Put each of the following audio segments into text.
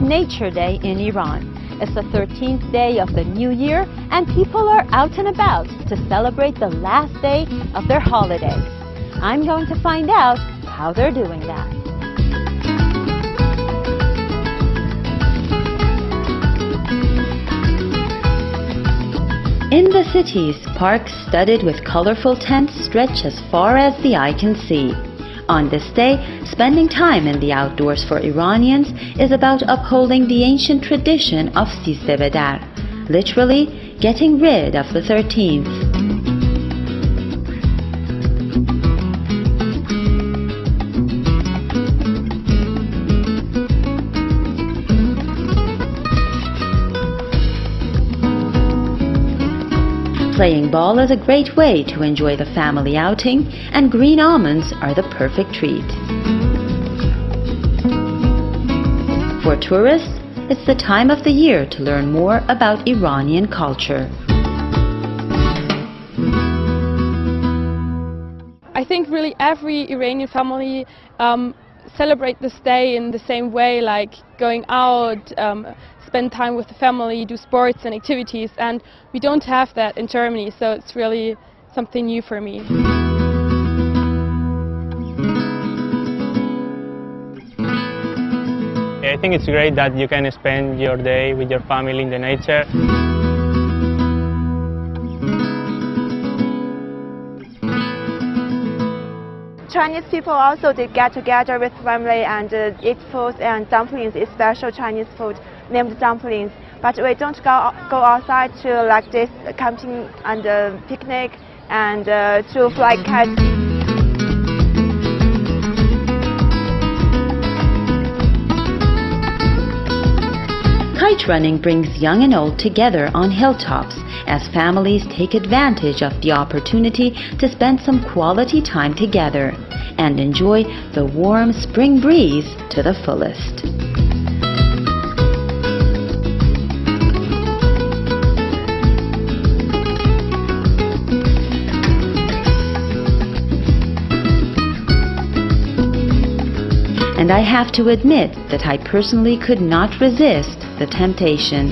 Nature Day in Iran. It's the 13th day of the new year, and people are out and about to celebrate the last day of their holiday. I'm going to find out how they're doing that. In the cities, parks studded with colorful tents stretch as far as the eye can see. On this day, spending time in the outdoors for Iranians is about upholding the ancient tradition of سیزده، literally getting rid of the 13th. Playing ball is a great way to enjoy the family outing, and green almonds are the perfect treat. For tourists, it's the time of the year to learn more about Iranian culture. I think really every Iranian family celebrate this day in the same way, like going out, spend time with the family, do sports and activities, and we don't have that in Germany, so it's really something new for me. I think it's great that you can spend your day with your family in the nature. Chinese people also they get together with family and eat food and dumplings, is special Chinese food named dumplings. But we don't go outside to like this camping and picnic and to fly kites. Kite running brings young and old together on hilltops as families take advantage of the opportunity to spend some quality time together and enjoy the warm spring breeze to the fullest. And I have to admit that I personally could not resist the temptation.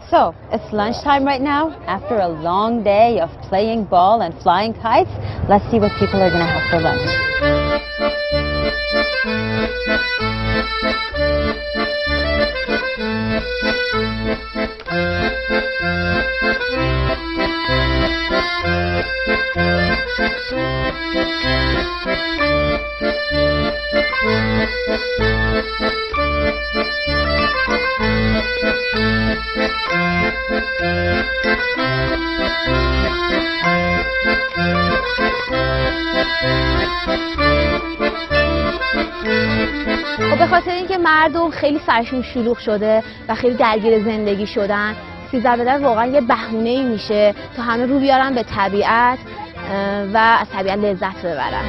So, it's lunchtime right now. After a long day of playing ball and flying kites, let's see what people are going to have for lunch. به خاطر اینکه مردم خیلی سرشون شلوغ شده و خیلی درگیر زندگی شدن، سیزده واقعا یه بهونه‌ای میشه تا همه رو بیارن به طبیعت و از طبیعت لذت ببرن.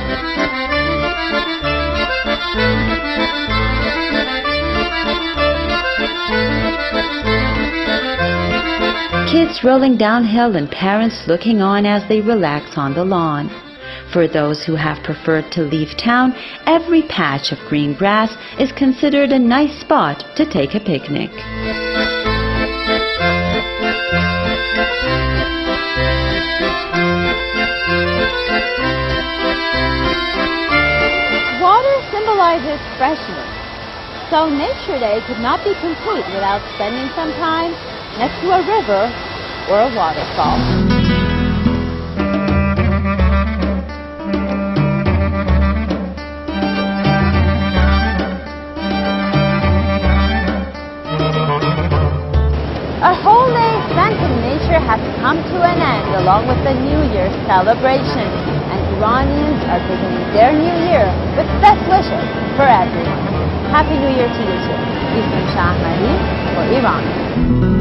Kids rolling downhill and parents looking on as they relax on the lawn. For those who have preferred to leave town, every patch of green grass is considered a nice spot to take a picnic. Water symbolizes freshness, so Nature Day could not be complete without spending some time next to a river or a waterfall. A whole day spent in nature has come to an end along with the New Year's celebration, and Iranians are beginning their new year with best wishes for everyone. Happy New Year to you too. Isam Shahmadi for Iran.